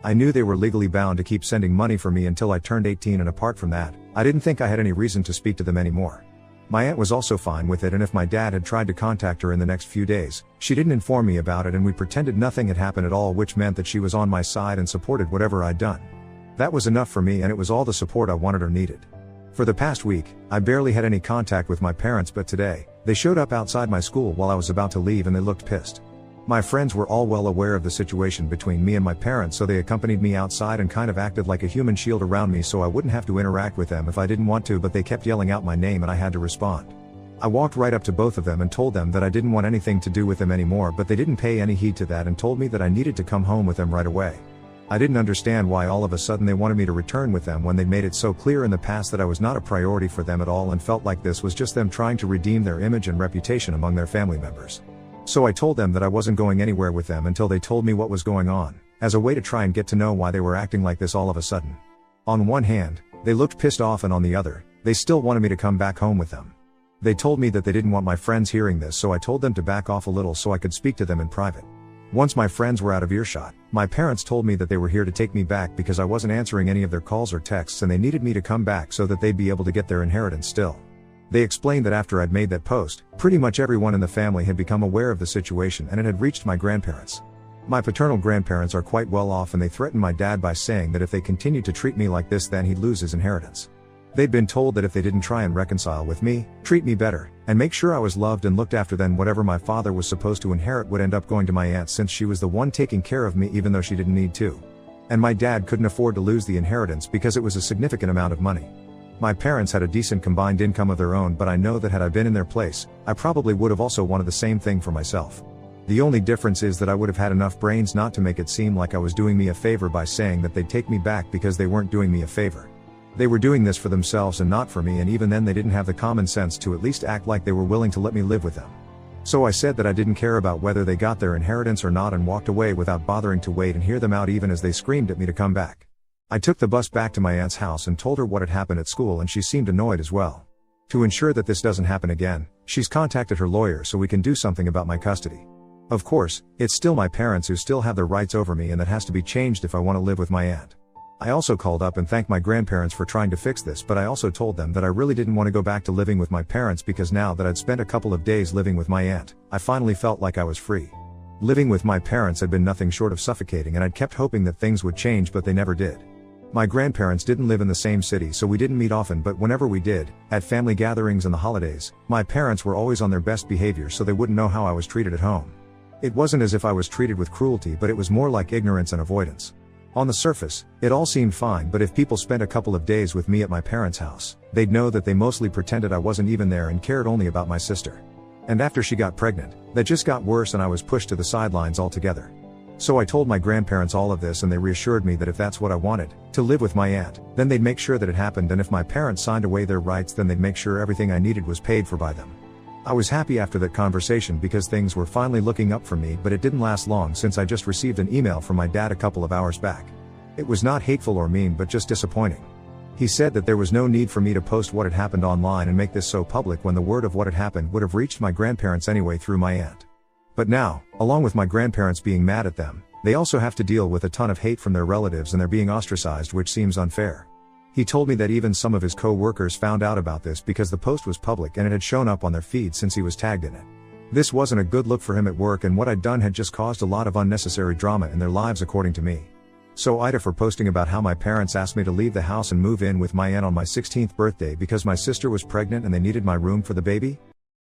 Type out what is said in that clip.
I knew they were legally bound to keep sending money for me until I turned 18, and apart from that, I didn't think I had any reason to speak to them anymore. My aunt was also fine with it, and if my dad had tried to contact her in the next few days, she didn't inform me about it, and we pretended nothing had happened at all, which meant that she was on my side and supported whatever I'd done. That was enough for me, and it was all the support I wanted or needed. For the past week, I barely had any contact with my parents, but today, they showed up outside my school while I was about to leave and they looked pissed. My friends were all well aware of the situation between me and my parents, so they accompanied me outside and kind of acted like a human shield around me so I wouldn't have to interact with them if I didn't want to, but they kept yelling out my name and I had to respond. I walked right up to both of them and told them that I didn't want anything to do with them anymore, but they didn't pay any heed to that and told me that I needed to come home with them right away. I didn't understand why all of a sudden they wanted me to return with them when they'd made it so clear in the past that I was not a priority for them at all, and felt like this was just them trying to redeem their image and reputation among their family members. So I told them that I wasn't going anywhere with them until they told me what was going on, as a way to try and get to know why they were acting like this all of a sudden. On one hand, they looked pissed off, and on the other, they still wanted me to come back home with them. They told me that they didn't want my friends hearing this, so I told them to back off a little so I could speak to them in private. Once my friends were out of earshot, my parents told me that they were here to take me back because I wasn't answering any of their calls or texts, and they needed me to come back so that they'd be able to get their inheritance still. They explained that after I'd made that post, pretty much everyone in the family had become aware of the situation and it had reached my grandparents. My paternal grandparents are quite well off, and they threatened my dad by saying that if they continued to treat me like this, then he'd lose his inheritance. They'd been told that if they didn't try and reconcile with me, treat me better, and make sure I was loved and looked after, then whatever my father was supposed to inherit would end up going to my aunt, since she was the one taking care of me even though she didn't need to. And my dad couldn't afford to lose the inheritance because it was a significant amount of money. My parents had a decent combined income of their own, but I know that had I been in their place, I probably would have also wanted the same thing for myself. The only difference is that I would have had enough brains not to make it seem like I was doing me a favor by saying that they'd take me back, because they weren't doing me a favor. They were doing this for themselves and not for me, and even then they didn't have the common sense to at least act like they were willing to let me live with them. So I said that I didn't care about whether they got their inheritance or not, and walked away without bothering to wait and hear them out, even as they screamed at me to come back. I took the bus back to my aunt's house and told her what had happened at school, and she seemed annoyed as well. To ensure that this doesn't happen again, she's contacted her lawyer so we can do something about my custody. Of course, it's still my parents who still have their rights over me, and that has to be changed if I want to live with my aunt. I also called up and thanked my grandparents for trying to fix this, but I also told them that I really didn't want to go back to living with my parents, because now that I'd spent a couple of days living with my aunt, I finally felt like I was free. Living with my parents had been nothing short of suffocating, and I'd kept hoping that things would change, but they never did. My grandparents didn't live in the same city, so we didn't meet often, but whenever we did, at family gatherings and the holidays, my parents were always on their best behavior, so they wouldn't know how I was treated at home. It wasn't as if I was treated with cruelty, but it was more like ignorance and avoidance. On the surface, it all seemed fine, but if people spent a couple of days with me at my parents' house, they'd know that they mostly pretended I wasn't even there and cared only about my sister. And after she got pregnant, that just got worse, and I was pushed to the sidelines altogether. So I told my grandparents all of this, and they reassured me that if that's what I wanted, to live with my aunt, then they'd make sure that it happened, and if my parents signed away their rights, then they'd make sure everything I needed was paid for by them. I was happy after that conversation because things were finally looking up for me, but it didn't last long, since I just received an email from my dad a couple of hours back. It was not hateful or mean, but just disappointing. He said that there was no need for me to post what had happened online and make this so public when the word of what had happened would have reached my grandparents anyway through my aunt. But now, along with my grandparents being mad at them, they also have to deal with a ton of hate from their relatives, and they're being ostracized, which seems unfair. He told me that even some of his co-workers found out about this because the post was public and it had shown up on their feed since he was tagged in it. This wasn't a good look for him at work, and what I'd done had just caused a lot of unnecessary drama in their lives, according to me. So Ida for posting about how my parents asked me to leave the house and move in with my aunt on my 16th birthday because my sister was pregnant and they needed my room for the baby?